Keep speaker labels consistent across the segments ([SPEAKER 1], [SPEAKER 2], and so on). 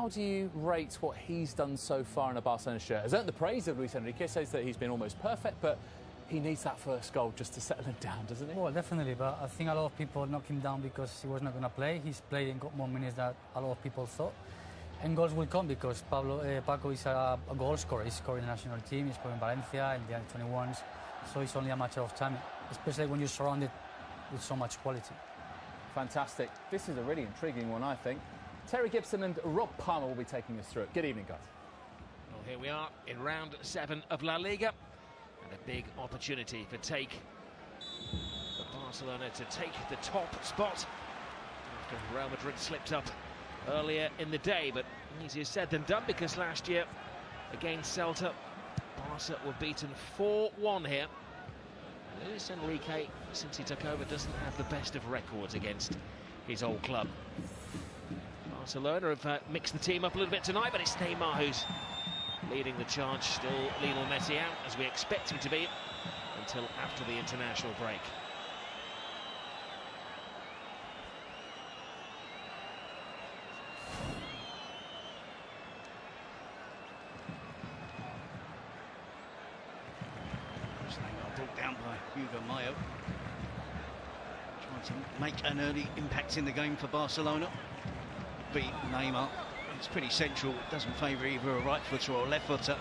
[SPEAKER 1] How do you rate what he's done so far in a Barcelona shirt? Has earned the praise of Luis Enrique, says that he's been almost perfect, but he needs that first goal just to settle him down, doesn't he?
[SPEAKER 2] Well, definitely, but I think a lot of people knocked him down because he was not going to play. He's played and got more minutes than a lot of people thought. And goals will come because Paco is a goal scorer. He's scoring the national team, he's scoring Valencia in the under-21s, so it's only a matter of time, especially when you're surrounded with so much quality.
[SPEAKER 1] Fantastic. This is a really intriguing one, I think. Terry Gibson and Rob Palmer will be taking us through it. Good evening, guys.
[SPEAKER 3] Well, here we are in round 7 of La Liga. And a big opportunity for Barcelona to take the top spot after Real Madrid slipped up earlier in the day, but easier said than done because last year against Celta, Barca were beaten 4-1 here. Luis Enrique, since he took over, doesn't have the best of records against his old club. Barcelona have mixed the team up a little bit tonight, but it's Neymar who's leading the charge. Still Lionel Messi out, as we expect him to be, until after the international break.
[SPEAKER 4] Neymar brought down by Hugo Mayo. Trying to make an early impact in the game for Barcelona. Beat Neymar. It's pretty central. It doesn't favour either a right footer or a left footer.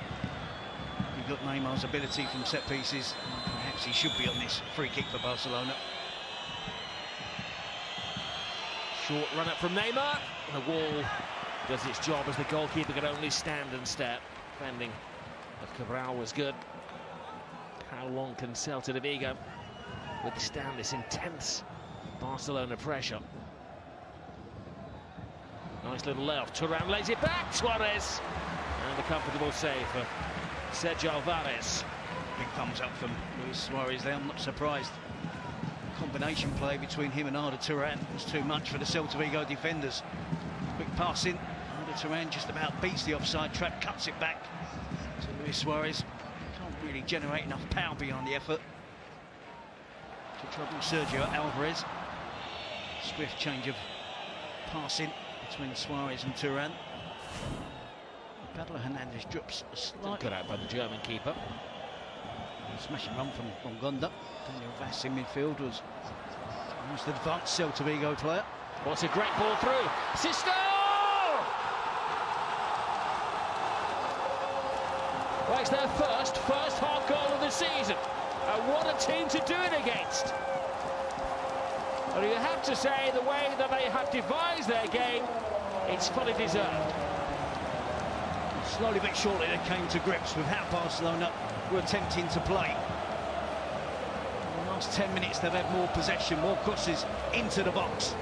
[SPEAKER 4] You've got Neymar's ability from set pieces. Perhaps he should be on this free kick for Barcelona.
[SPEAKER 3] Short run up from Neymar. The wall does its job as the goalkeeper could only stand and stare. Defending of Cabral was good. How long can Celta de Vigo withstand this intense Barcelona pressure? Nice little layoff. Thuram lays it back. Suarez. And a comfortable save for Sergio Alvarez.
[SPEAKER 4] Big thumbs up from Luis Suarez there. I'm not surprised. Combination play between him and Arda Turan was too much for the Celta Vigo defenders. Quick passing. Arda Turan just about beats the offside trap, cuts it back to Luis Suarez. Can't really generate enough power behind the effort to trouble Sergio Alvarez. Swift change of passing between Suarez and Turan. Pablo Hernandez drops a slight.
[SPEAKER 3] Cut out by the German keeper.
[SPEAKER 4] Smashing run from Gonda. Daniel Vass in midfield was the most advanced Celta Vigo player.
[SPEAKER 3] What's a great ball through. Sisto! Well, it's their first half goal of the season. And what a team to do it against. Well, you have to say, the way that they have devised their game, it's fully deserved.
[SPEAKER 4] Slowly but surely they came to grips with how Barcelona were attempting to play. In the last 10 minutes they've had more possession, more crosses into the box.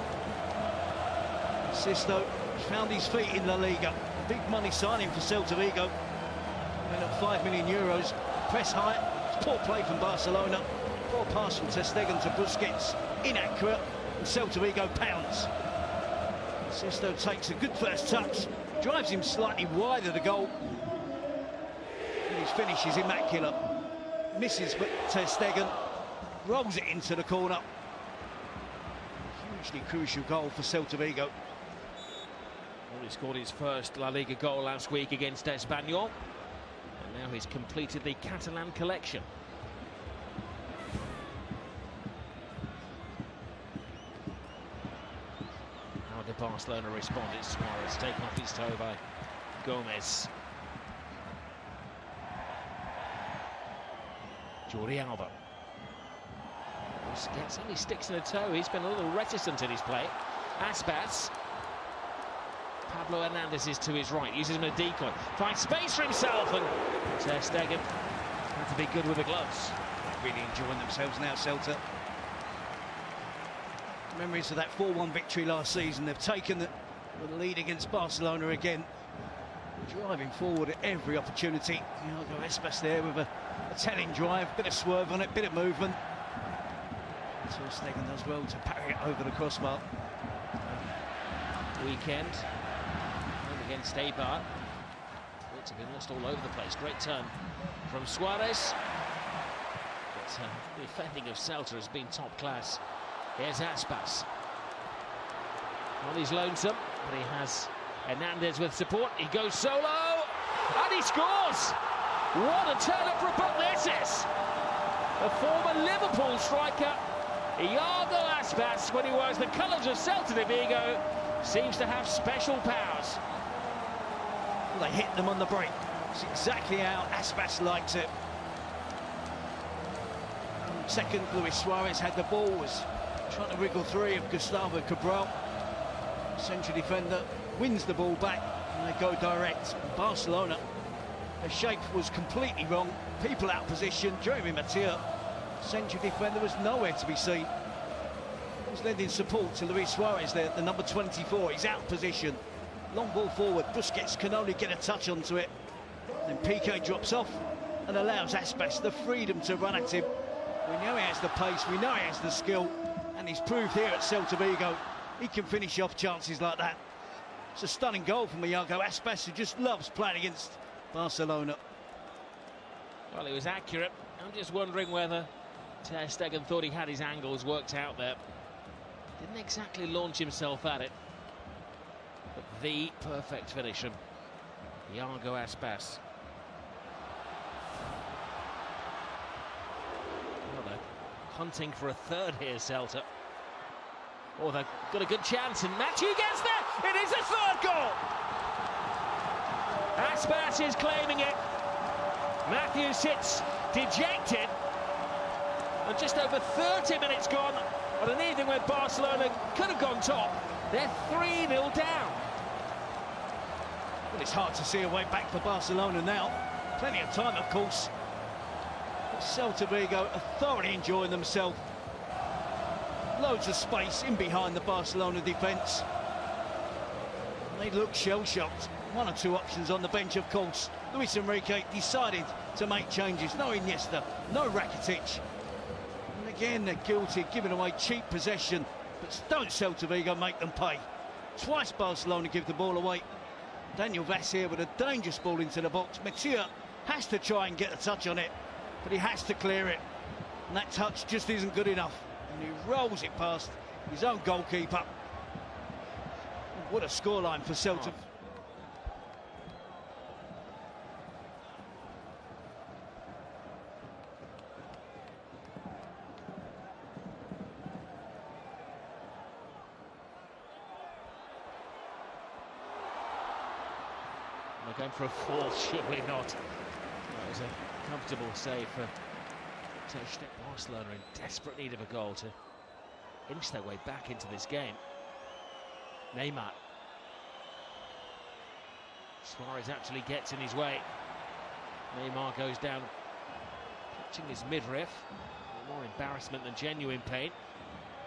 [SPEAKER 4] Sisto found his feet in La Liga. Big money signing for Celta Vigo. Made up €5 million. Press high. It's poor play from Barcelona. Poor pass from Ter Stegen to Busquets. Inaccurate. And Celta Vigo pounds. Sisto takes a good first touch. Drives him slightly wide of the goal. And his finish is immaculate. Misses, but Ter Stegen rolls it into the corner. Hugely crucial goal for Celta Vigo.
[SPEAKER 3] Well, he scored his first La Liga goal last week against Espanyol. And now he's completed the Catalan collection. How did Barcelona respond? It's Suarez taken off his toe by Gomez. Jordi Alba. Busquets only sticks in a toe. He's been a little reticent in his play. Aspas. Pablo Hernandez is to his right, uses him as a decoy. Finds space for himself, and Ter Stegen had to be good with the gloves.
[SPEAKER 4] Really enjoying themselves now, Celta. Memories of that 4-1 victory last season. They've taken the lead against Barcelona again. Driving forward at every opportunity. Iago Aspas there with a telling drive, bit of swerve on it, bit of movement. Ter Stegen does well to parry it over the crossbar.
[SPEAKER 3] Weekend against Eibar. It's been lost all over the place. Great turn from Suarez. But the defending of Celta has been top class. Here's Aspas. Well, he's lonesome, but he has Hernandez with support, he goes solo, and he scores! What a turn-up for a book this is! A former Liverpool striker, Iago Aspas, when he wears the colours of Celta de Vigo, seems to have special powers.
[SPEAKER 4] Well, they hit them on the break. It's exactly how Aspas likes it. Second, Luis Suarez had the ball, was trying to wriggle through of Gustavo Cabral. Central defender wins the ball back and they go direct. Barcelona, their shape was completely wrong. People out of position. Jeremy Mathieu, central defender, was nowhere to be seen. He was lending support to Luis Suarez there, the number 24. He's out of position. Long ball forward. Busquets can only get a touch onto it. Then Piqué drops off and allows Aspas the freedom to run at him. We know he has the pace, we know he has the skill, and he's proved here at Celta Vigo he can finish off chances like that. It's a stunning goal from Iago Aspas, who just loves playing against Barcelona.
[SPEAKER 3] Well, he was accurate. I'm just wondering whether Ter Stegen thought he had his angles worked out there. Didn't exactly launch himself at it. But the perfect finish from Iago Aspas. Well, they're hunting for a third here, Celta. Oh, they've got a good chance, and Mathieu gets there! It is a third goal! Aspas is claiming it. Mathieu sits dejected. And just over 30 minutes gone on an evening where Barcelona could have gone top. They're 3-0 down.
[SPEAKER 4] Well, it's hard to see a way back for Barcelona now. Plenty of time, of course. But Celta Vigo are thoroughly enjoying themselves. Loads of space in behind the Barcelona defence. They look shell-shocked. One or two options on the bench, of course. Luis Enrique decided to make changes. No Iniesta, no Rakitic. And again, they're guilty of giving away cheap possession. But don't Celta Vigo make them pay. Twice Barcelona give the ball away. Daniel Vaz here with a dangerous ball into the box. Mathieu has to try and get a touch on it, but he has to clear it. And that touch just isn't good enough. And he rolls it past his own goalkeeper. What a scoreline for Celta.
[SPEAKER 3] They're going for a fourth, surely not. That was a comfortable save for Ter Stegen. Barcelona in desperate need of a goal to inch their way back into this game. Neymar. Suarez actually gets in his way. Neymar goes down, touching his midriff. More embarrassment than genuine pain.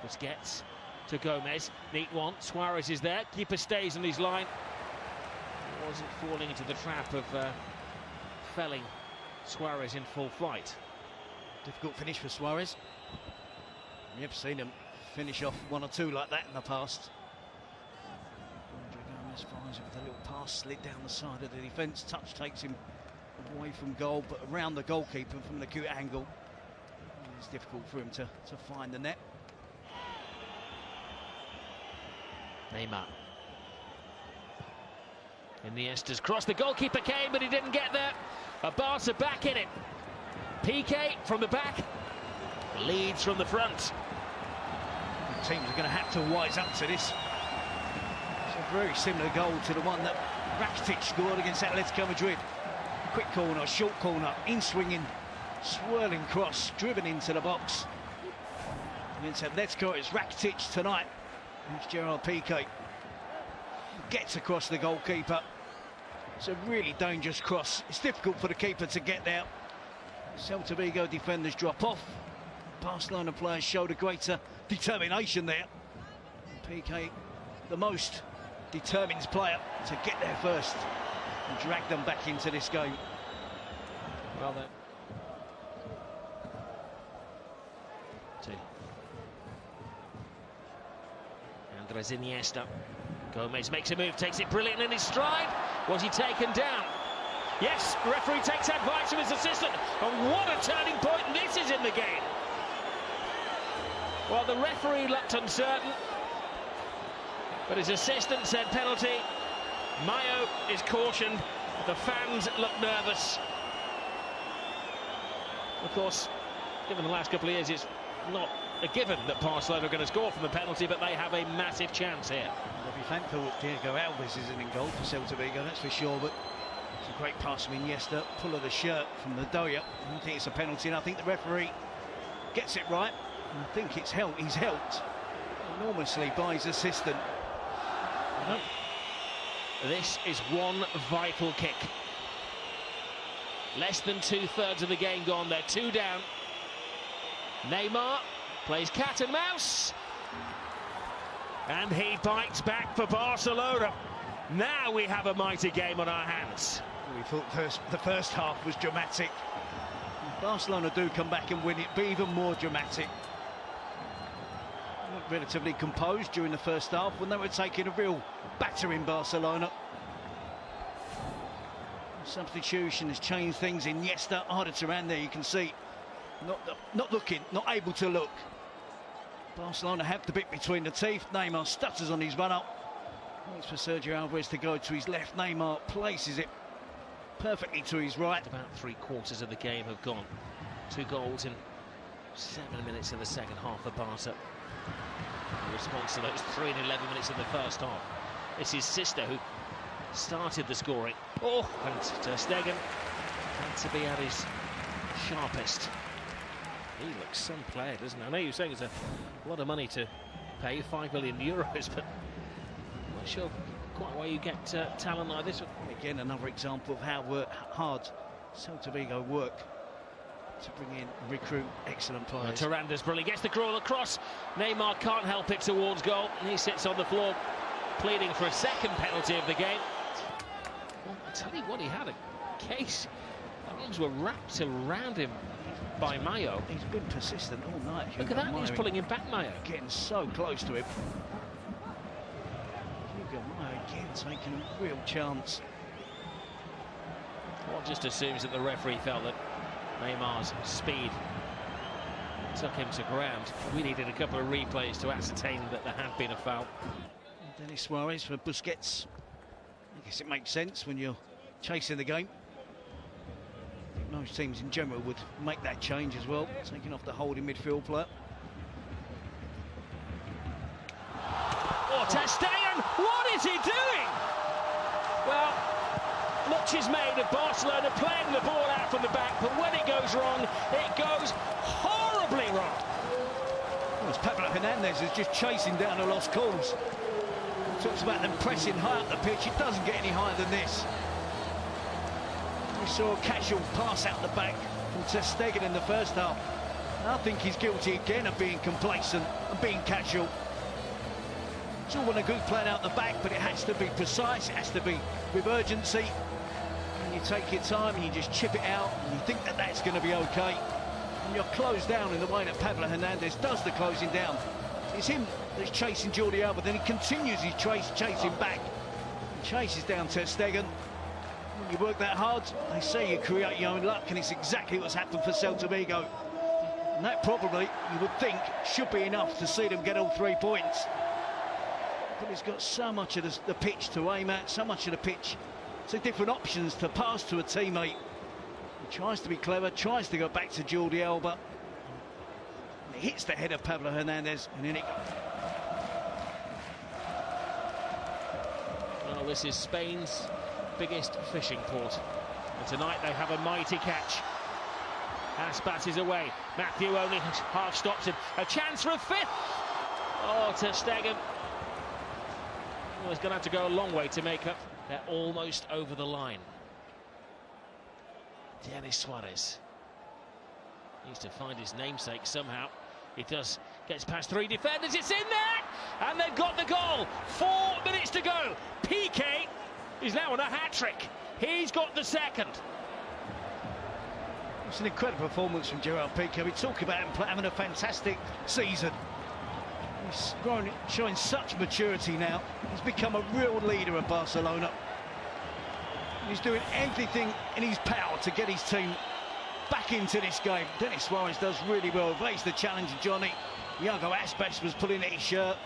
[SPEAKER 3] Busquets to Gomez. Neat one. Suarez is there. Keeper stays on his line. He wasn't falling into the trap of felling Suarez in full flight.
[SPEAKER 4] Difficult finish for Suarez. You've seen him finish off one or two like that in the past. Gomez finds it with a little pass, slid down the side of the defence. Touch takes him away from goal, but around the goalkeeper from an acute angle. It's difficult for him to find the net.
[SPEAKER 3] Neymar. Iniesta's cross. The goalkeeper came, but he didn't get there. Barca back in it. Piqué from the back, leads from the front.
[SPEAKER 4] The teams are going to have to wise up to this. It's a very similar goal to the one that Rakitic scored against Atletico Madrid. Quick corner, short corner, in-swinging, swirling cross, driven into the box. Against Atletico, it's Rakitic tonight. It's Gerard Piqué. Gets across the goalkeeper. It's a really dangerous cross. It's difficult for the keeper to get there. Celta Vigo defenders drop off. Barcelona players showed a greater determination there. Piqué, the most determined player to get there first and drag them back into this game.
[SPEAKER 3] Well then. Andres Iniesta. Gomez makes a move, takes it brilliant in his stride. Was he taken down? Yes, the referee takes advice from his assistant. And what a turning point this is in the game. Well, the referee looked uncertain, but his assistant said penalty. Mayo is cautioned. The fans look nervous. Of course, given the last couple of years, it's not a given that Barcelona are going to score from a penalty, but they have a massive chance here.
[SPEAKER 4] They'll be thankful that Diego Alves isn't in goal for Celta Vigo, that's for sure, but it's a great pass from Iniesta, pull of the shirt from the Doya. I don't think it's a penalty, and I think the referee gets it right. I think he's helped enormously by his assistant.
[SPEAKER 3] This is one vital kick. Less than 2/3 of the game gone. They're 2 down. Neymar plays cat and mouse. And he bites back for Barcelona. Now we have a mighty game on our hands.
[SPEAKER 4] We thought the first half was dramatic. If Barcelona do come back and win it, be even more dramatic. Relatively composed during the first half when they were taking a real batter in Barcelona. Substitution has changed things. Iniesta, Arda Turan there, you can see, not looking, not able to look. Barcelona have the bit between the teeth. Neymar stutters on his run-up. Waits for Sergio Alvarez to go to his left. Neymar places it perfectly to his right.
[SPEAKER 3] About 3/4 of the game have gone. 2 goals in 7 minutes in the second half for Barca. In response to those 3 in 11 minutes in the first half. It's his sister who started the scoring. Oh, and Ter Stegen had to be at his sharpest. He looks some player, doesn't he? I know you're saying it's a lot of money to pay, 5 million euros, but I'm not sure quite why you get talent like this.
[SPEAKER 4] Again, another example of how hard Celta Vigo work to bring in and recruit excellent players.
[SPEAKER 3] Taranda's brilliant, gets the crawl across. Neymar can't help it towards goal. He sits on the floor, pleading for a second penalty of the game. Well, I tell you what, he had a case. Arms were wrapped around him by Mayo.
[SPEAKER 4] He's been persistent all night.
[SPEAKER 3] Look at that, he's pulling him back, Mayo.
[SPEAKER 4] Getting so close to him. Hugo Mayo again taking a real chance.
[SPEAKER 3] One just assumes that the referee felt that Neymar's speed took him to ground. We needed a couple of replays to ascertain that there had been a foul.
[SPEAKER 4] Denis Suarez for Busquets. I guess it makes sense when you're chasing the game. I think most teams in general would make that change as well, taking off the holding midfield player.
[SPEAKER 3] Oh, Ter Stegen! What is he doing? Well, much is made of Barcelona playing the ball out from the back, but when it goes wrong, it goes horribly wrong.
[SPEAKER 4] Well, Pablo Hernandez is just chasing down a lost cause. Talks about them pressing high up the pitch. It doesn't get any higher than this. We saw a casual pass out the back from Ter Stegen in the first half. I think he's guilty again of being complacent and being casual. It's all well and good playing out the back, but it has to be precise, it has to be with urgency. And you take your time and you just chip it out, and you think that that's going to be okay. And you're closed down in the way that Pablo Hernandez does the closing down. It's him that's chasing Jordi Alba, then he continues his chasing back. He chases down Ter Stegen. When you work that hard, they say you create your own luck, and it's exactly what's happened for Celta Vigo. And that probably, you would think, should be enough to see them get all 3 points. But he's got so much of the pitch to aim at, so much of the pitch, so different options to pass to a teammate. He tries to be clever, tries to go back to Jordi Alba. And it hits the head of Pablo Hernandez, and in it goes.
[SPEAKER 3] Well, this is Spain's biggest fishing port. And tonight they have a mighty catch. Aspas is away. Matthew only half stops him. A chance for a fifth. Oh, Ter Stegen. Well, he's going to have to go a long way to make up. They're almost over the line. Denis Suarez needs to find his namesake somehow. He does. Gets past 3 defenders. It's in there! And they've got the goal. 4 minutes to go. Piqué is now on a hat-trick. He's got the second.
[SPEAKER 4] It's an incredible performance from Gerard Piqué. We talk about him having a fantastic season. He's showing such maturity now. He's become a real leader at Barcelona. He's doing everything in his power to get his team back into this game. Denis Suarez does really well. Evades the challenge of Johnny. Iago Aspas was pulling at his shirt.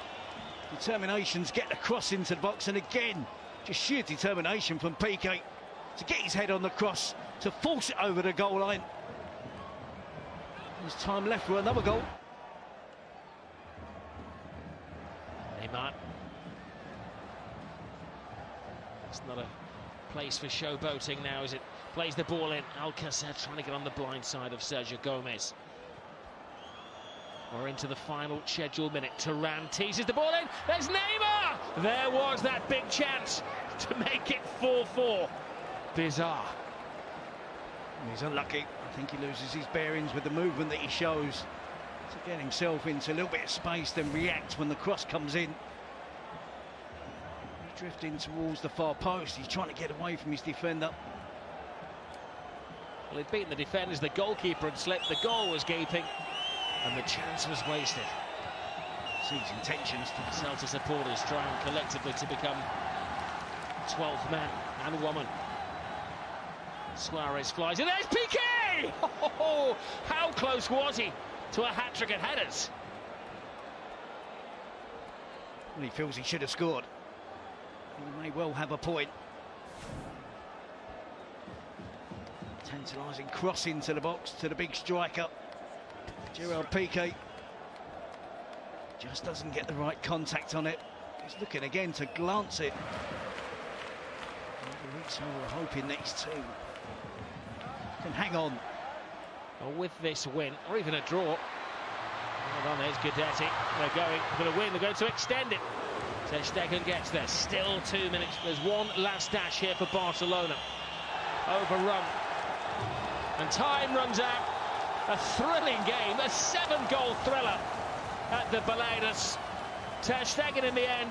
[SPEAKER 4] Determinations get the cross into the box, and again Just sheer determination from Piqué to get his head on the cross, to force it over the goal line. There's time left for another goal.
[SPEAKER 3] Neymar. It's not a place for showboating now, is it? Plays the ball in. Alcacer trying to get on the blind side of Sergio Gomez. We're into the final scheduled minute. Turan teases the ball in. There's Neymar! There was that big chance to make it 4-4. Bizarre.
[SPEAKER 4] He's unlucky. I think he loses his bearings with the movement that he shows to get himself into a little bit of space, then react when the cross comes in. He's drifting towards the far post. He's trying to get away from his defender.
[SPEAKER 3] Well, he'd beaten the defenders. The goalkeeper had slipped. The goal was gaping. And the chance was wasted.
[SPEAKER 4] Sees intentions to
[SPEAKER 3] the Celta supporters trying collectively to become 12th man and woman. Suarez flies in. There's Piqué! Oh, how close was he to a hat-trick at headers?
[SPEAKER 4] Well, he feels he should have scored. He may well have a point. Tantalising cross into the box to the big striker. Gerard Piqué just doesn't get the right contact on it. He's looking again to glance it. So we're hoping that his team can hang on.
[SPEAKER 3] Well, with this win, or even a draw. Well done, there's Guidetti. They're going for the win. They're going to extend it. Ter Stegen gets there. Still 2 minutes. There's one last dash here for Barcelona. Overrun. And time runs out. A thrilling game, a 7-goal thriller at the Baladas. Ter Stegen in the end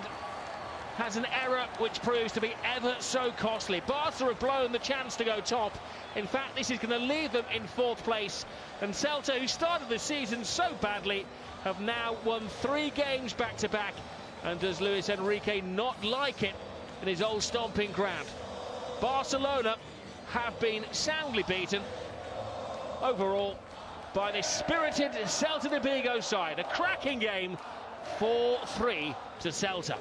[SPEAKER 3] has an error which proves to be ever so costly. Barca have blown the chance to go top. In fact, this is going to leave them in 4th place. And Celta, who started the season so badly, have now won 3 games back-to-back. And does Luis Enrique not like it in his old stomping ground? Barcelona have been soundly beaten overall by this spirited Celta de Vigo side. A cracking game, 4-3 to Celta.